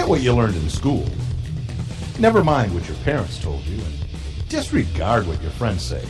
Forget what you learned in school. Never mind what your parents told you, and disregard what your friends say.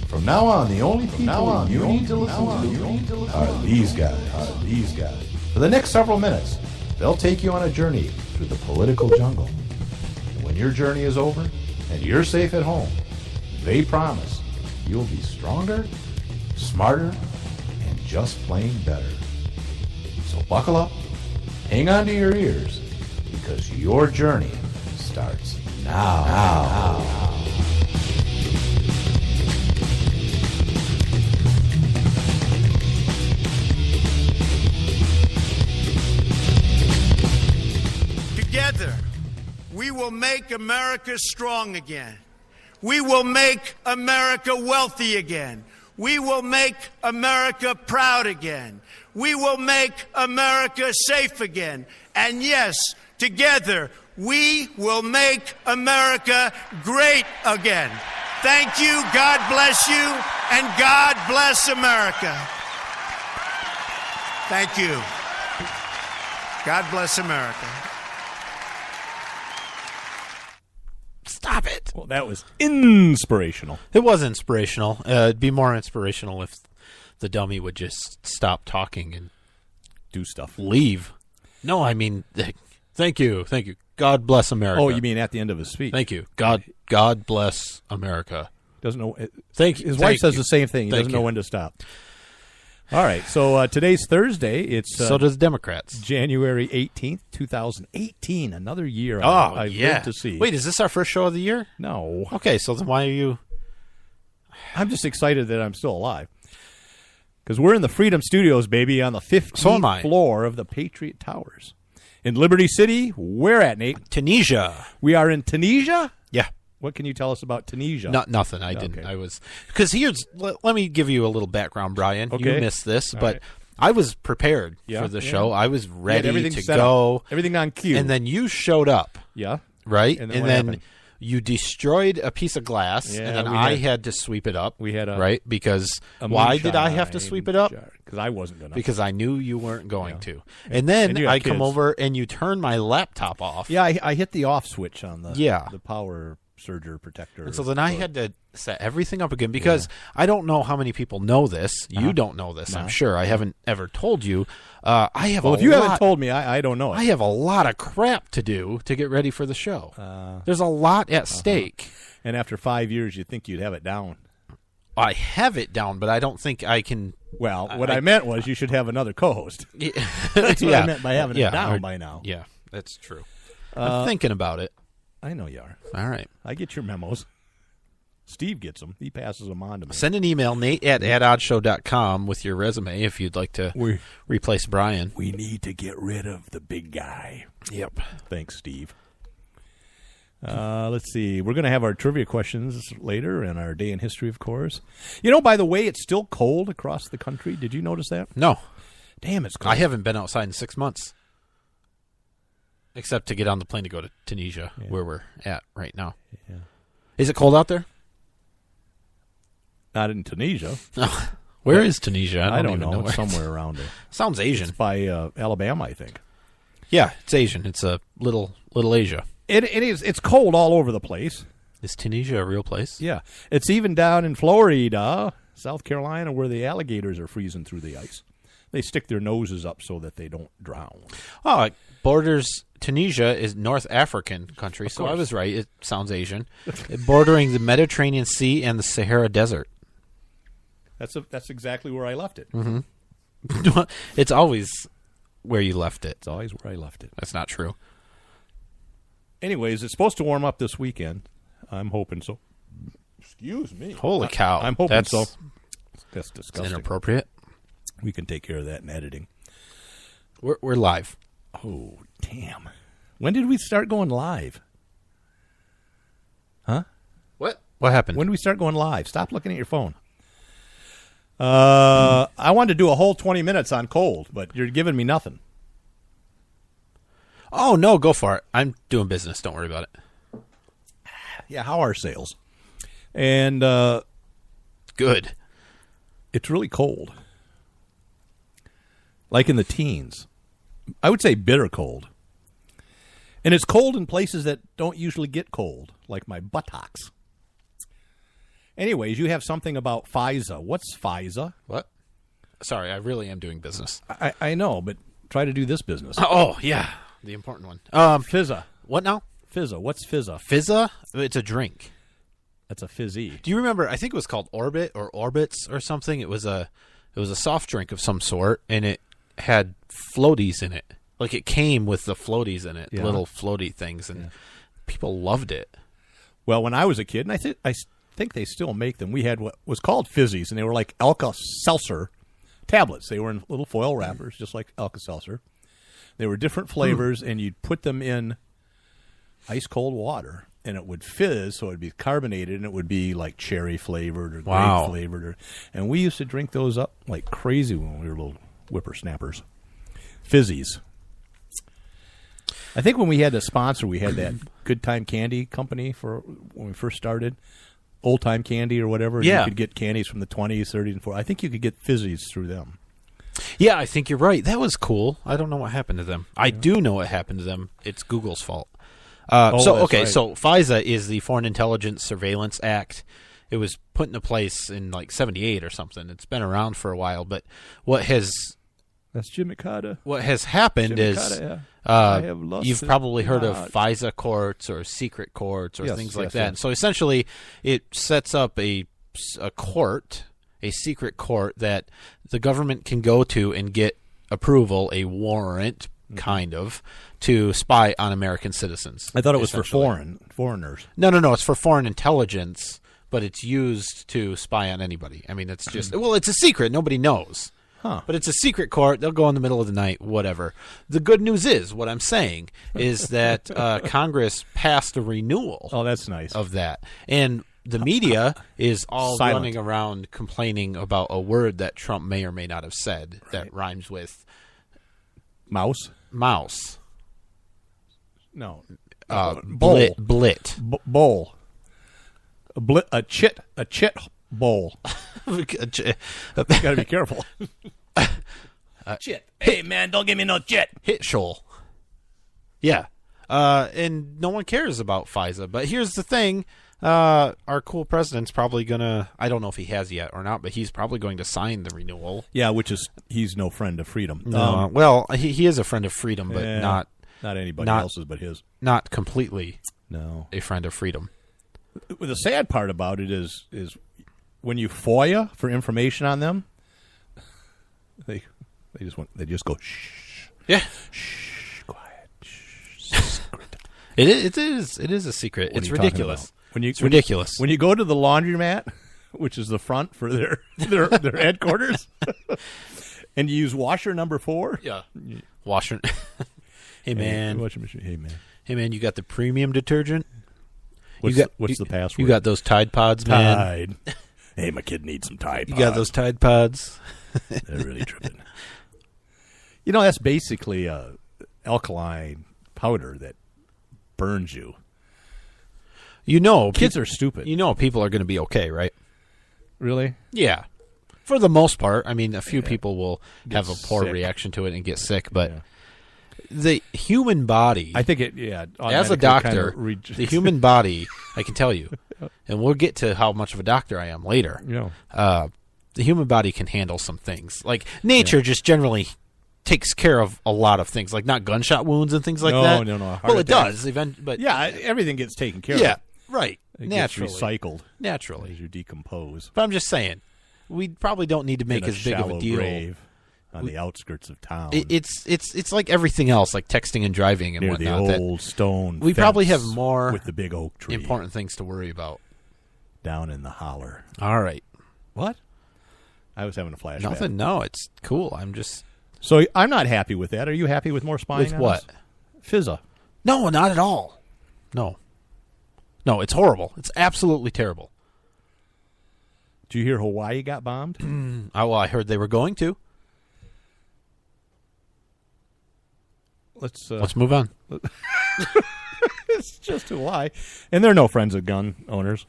From now on, the only people you need to listen to are these guys. For the next several minutes, they'll take you on a journey through the political jungle. And when your journey is over and you're safe at home, they promise you'll be stronger, smarter, and just plain better. So buckle up, hang on to your ears, because your journey starts now. Together, we will make America strong again. We will make America wealthy again. We will make America proud again. We will make America safe again. And yes, together, we will make America great again. Thank you, God bless you, and God bless America. Thank you. God bless America. Stop it. Well, that was inspirational. It was inspirational. It'd be more inspirational if the dummy would just stop talking and do stuff. Leave. No, I mean, thank you. God bless America. Oh, you mean at the end of his speech? Thank you. God bless America. Doesn't know. Thank you. His wife says the same thing. He doesn't know when to stop. All right. So today's Thursday. It's so does Democrats. January 18th, 2018. Another year. I've lived to see. Wait, is this our first show of the year? No. Okay, so then why are you? I'm just excited that I'm still alive. Because we're in the Freedom Studios, baby, on the 15th floor of the Patriot Towers. In Liberty City, where at, Nate? Tunisia. We are in Tunisia? Yeah. What can you tell us about Tunisia? Nothing. I didn't. I was because let me give you a little background, Brian. Okay. You missed this, All but right. I was prepared for the show. I was ready to go. Up. Everything on cue. And then you showed up. Yeah. Right? And then, happened? You destroyed a piece of glass, and then I had to sweep it up. We had right? Because why did I have to sweep it up? Because I wasn't going to. Because I knew you weren't going to. And then I come over, and you turn my laptop off. Yeah, I hit the off switch on the power surger protector. And so then I had to set everything up again because I don't know how many people know this. You don't know this, I'm sure. I haven't ever told you. I have if you haven't told me, I don't know it. I have a lot of crap to do to get ready for the show. There's a lot at stake. And after 5 years, you think you'd have it down. I have it down, but I don't think I can. Well, what I meant was you should have another co-host. That's what I meant by having it down by now. Yeah, that's true. I'm thinking about it. I know you are. All right. I get your memos. Steve gets them. He passes them on to me. Send an email, nate@adoddshow.com, with your resume if you'd like to replace Brian. We need to get rid of the big guy. Yep. Thanks, Steve. Let's see. We're going to have our trivia questions later and our day in history, of course. You know, by the way, it's still cold across the country. Did you notice that? No. Damn, it's cold. I haven't been outside in 6 months. Except to get on the plane to go to Tunisia, where we're at right now. Yeah. Is it cold out there? Not in Tunisia. Where is Tunisia? I don't even know. It's somewhere around there. Sounds Asian. It's by Alabama, I think. Yeah, it's Asian. It's a little Asia. It is. It's cold all over the place. Is Tunisia a real place? Yeah. It's even down in Florida, South Carolina, where the alligators are freezing through the ice. They stick their noses up so that they don't drown. Oh, it borders. Tunisia is North African country, so I was right. It sounds Asian. Bordering the Mediterranean Sea and the Sahara Desert. That's exactly where I left it. Mm-hmm. It's always where you left it. It's always where I left it. That's not true. Anyways, it's supposed to warm up this weekend. I'm hoping so. Excuse me. Holy cow. I'm hoping so. That's disgusting. It's inappropriate. We can take care of that in editing. We're live. Oh, damn. When did we start going live? Huh? What happened? When did we start going live? Stop looking at your phone. I wanted to do a whole 20 minutes on cold, but you're giving me nothing. Oh, no, go for it. I'm doing business. Don't worry about it. Yeah, how are sales? And good. It's really cold. Like in the teens. I would say bitter cold. And it's cold in places that don't usually get cold, like my buttocks. Anyways, you have something about FISA. What's FISA? What? Sorry, I really am doing business. I know, but try to do this business. Oh, yeah. The important one. Fizza. What now? Fizza. What's Fizza? Fizza? It's a drink. That's a fizzy. Do you remember? I think it was called Orbit or Orbits or something. It was a soft drink of some sort, and it had floaties in it. Like it came with the floaties in it, little floaty things, and people loved it. Well, when I was a kid, and I think they still make them, we had what was called fizzies, and they were like Alka-Seltzer tablets. They were in little foil wrappers, just like Alka-Seltzer. They were different flavors, and you'd put them in ice cold water, and it would fizz, so it would be carbonated, and it would be like cherry flavored or grape flavored. And we used to drink those up like crazy when we were little whippersnappers. Fizzies. I think when we had a sponsor, we had that Good Time Candy company for when we first started. Old Time Candy or whatever. Yeah. You could get candies from the 20s, 30s, and 40s. I think you could get fizzies through them. Yeah, I think you're right. That was cool. I don't know what happened to them. I do know what happened to them. It's Google's fault. So FISA is the Foreign Intelligence Surveillance Act. It was put into place in like 78 or something. It's been around for a while, but That's Jimmy Carter. What has happened Jimmy is Carter, you've probably heard of FISA courts or secret courts or things like that. Yes. So essentially, it sets up a court, a secret court that the government can go to and get approval, a warrant, kind of, to spy on American citizens. I thought it was for foreigners. No. It's for foreign intelligence, but it's used to spy on anybody. I mean, it's just it's a secret. Nobody knows. Huh. But it's a secret court. They'll go in the middle of the night, whatever. The good news is, what I'm saying, is that Congress passed a renewal. Oh, that's nice. Of that. And the media is all running around complaining about a word that Trump may or may not have said that rhymes with mouse. No. Bowl. Blit. Bowl. A chit bowl. Got to be careful. Chit. Hey, man, don't give me no chit. Hit shoal. Yeah. And no one cares about FISA. But here's the thing. Our cool president's probably going to, I don't know if he has yet or not, but he's probably going to sign the renewal. Yeah, which is, he's no friend of freedom. No, well, he is a friend of freedom, but not anybody else's but his. Not completely a friend of freedom. The sad part about it is when you FOIA for information on them, they just go shh. Yeah. Shh, quiet. Shh, secret. It is a secret. It's ridiculous. It's ridiculous. When you go to the laundromat, which is the front for their headquarters, and you use washer number 4. Yeah. Washer. Hey man. Washing machine. Hey man, you got the premium detergent? What's the password? You got those Tide Pods, man? Tide. Hey, my kid needs some Tide Pods. You got those Tide Pods? They're really tripping. You know, that's basically alkaline powder that burns you. You know, kids are stupid. You know, people are going to be okay, right? Really? Yeah. For the most part. I mean, a few people will have a poor reaction to it and get sick, but the human body, I think as a doctor, the human body, I can tell you, and we'll get to how much of a doctor I am later. Yeah. The human body can handle some things. Like nature just generally takes care of a lot of things, like not gunshot wounds and things like that. No. Well, it does, but everything gets taken care of. Yeah, right. It naturally gets recycled. Naturally, as you decompose. But I'm just saying, we probably don't need to make as big of a deal. Grave on the outskirts of town. It's like everything else, like texting and driving and near whatnot. The old stone. We probably have more with the big oak tree. Important things to worry about down in the holler. All right. What? I was having a flashback. Nothing. No, it's cool. I'm just. So I'm not happy with that. Are you happy with more spying? With what? FISA. No, not at all. No, it's horrible. It's absolutely terrible. Did you hear Hawaii got bombed? Well, I heard they were going to. Let's move on. It's just Hawaii, and they're no friends of gun owners,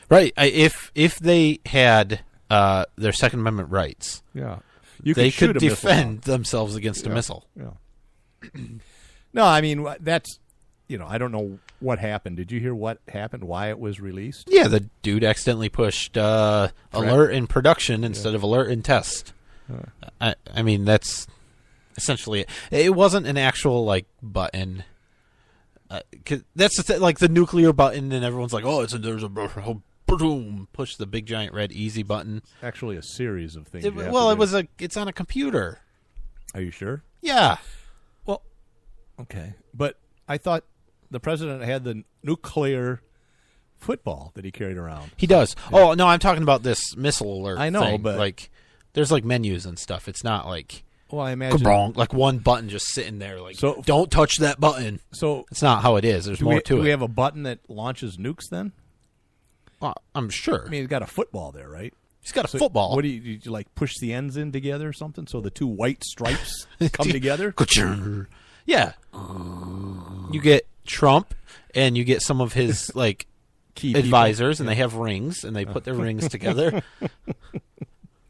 right? If they had their Second Amendment rights, they could defend themselves against a missile. Yeah. No, I mean, that's, I don't know what happened. Did you hear what happened, why it was released? Yeah, the dude accidentally pushed alert in production instead of alert in test. I mean, that's essentially it. It wasn't an actual, like, button. 'Cause that's like the nuclear button, and everyone's like, oh, there's a boom, push the big giant red easy button. Actually a series of things. It's on a computer. Are you sure? Yeah. Well, okay. But I thought the president had the nuclear football that he carried around. He does. Yeah. Oh, no, I'm talking about this missile alert I know, thing. but like, there's like menus and stuff. It's not like, well, I imagine like one button just sitting there. Like, so, don't touch that button. So it's not how it is. There's more to it. Do we have a button that launches nukes then? I'm sure. I mean, he's got a football there, right? He's got a football. What do you like? Push the ends in together or something so the two white stripes come together? Yeah. You get Trump, and you get some of his like key advisors, and they have rings, and they put their rings together.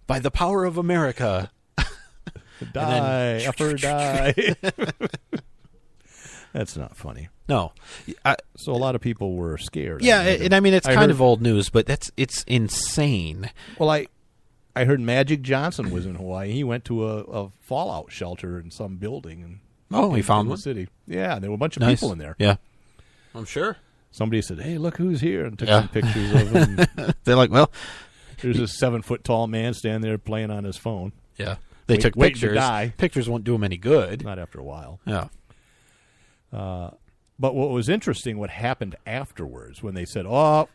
By the power of America, die, upper die. That's not funny. No. So a lot of people were scared. Yeah, and I mean, it's kind of old news, but it's insane. Well, I heard Magic Johnson was in Hawaii. He went to a fallout shelter in some building. He found one? The city. Yeah, there were a bunch of people in there. Yeah. I'm sure. Somebody said, hey, look who's here, and took some pictures of him. They're like, well. There's a 7-foot-tall man standing there playing on his phone. Yeah. They took pictures. To die. Pictures won't do him any good. Not after a while. Yeah. But what was interesting, what happened afterwards when they said, "Oh,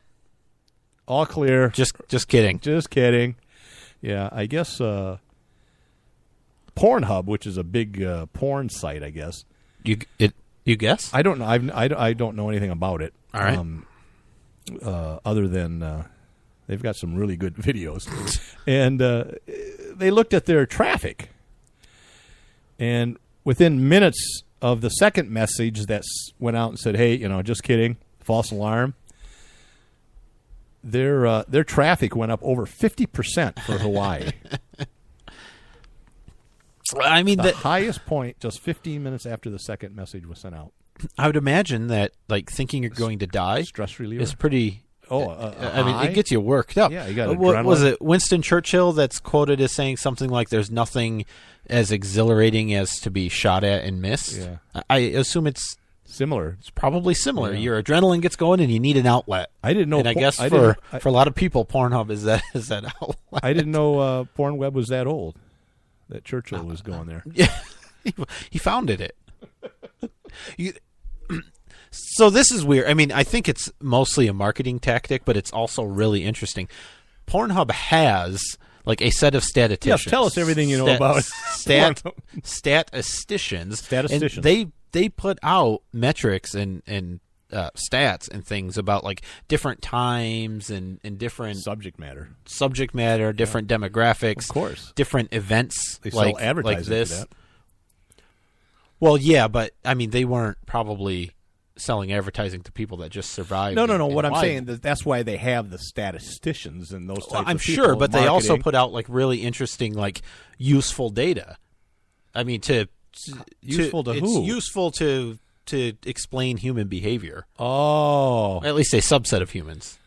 all clear." Just kidding. Just kidding. Yeah, I guess Pornhub, which is a big porn site, I guess. You guess? I don't know. I don't know anything about it. All right. Other than they've got some really good videos, and they looked at their traffic, and within minutes of the second message that went out and said, "Hey, just kidding, false alarm," their traffic went up over 50% for Hawaii. I mean, the highest point just 15 minutes after the second message was sent out. I would imagine that, like, thinking you're going to die, stress reliever, is pretty. I mean, high? It gets you worked up. Yeah, you got. What was it? Winston Churchill that's quoted as saying something like, "There's nothing as exhilarating as to be shot at and miss." Yeah. I assume it's similar. It's probably similar. Yeah. Your adrenaline gets going, and you need an outlet. I didn't know. And I guess for a lot of people, Pornhub is that outlet. I didn't know Pornweb was that old. That Churchill was going there. Yeah, he founded it. So this is weird. I mean, I think it's mostly a marketing tactic, but it's also really interesting. Pornhub has like a set of statisticians. Yes, tell us everything you know about statisticians. Statisticians. And they put out metrics and stats and things about like different times and different subject matter, different demographics, of course, different events. They sell advertising like this. For that. Well, yeah, but I mean, they weren't probably selling advertising to people that just survived. No. What I'm saying that's why they have the statisticians and those types. I'm of people sure, but they also marketing. put out like really interesting, like useful data. I mean, useful to it's who? Useful to explain human behavior. Oh, at least a subset of humans.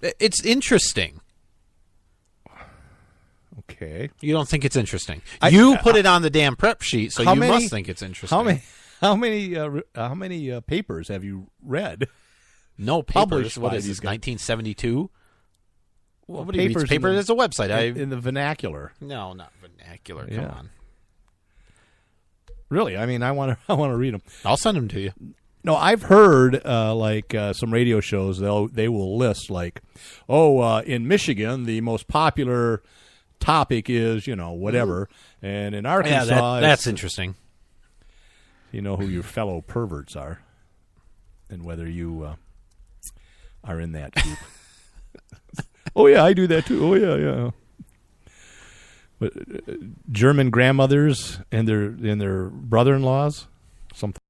It's interesting. Okay, you don't think it's interesting? You put it on the damn prep sheet, so you must think it's interesting. How many papers have you read? No papers. What is this? 1972. Well, what do you mean? Paper is a website. In the vernacular. No, not vernacular. Come on. Really? I mean, I want to read them. I'll send them to you. No, I've heard some radio shows they will list like, in Michigan the most popular topic is whatever, and in Arkansas that's interesting. You know who your fellow perverts are, and whether you are in that group. Oh yeah, I do that too. Oh yeah. But German grandmothers and their brother-in-laws, something.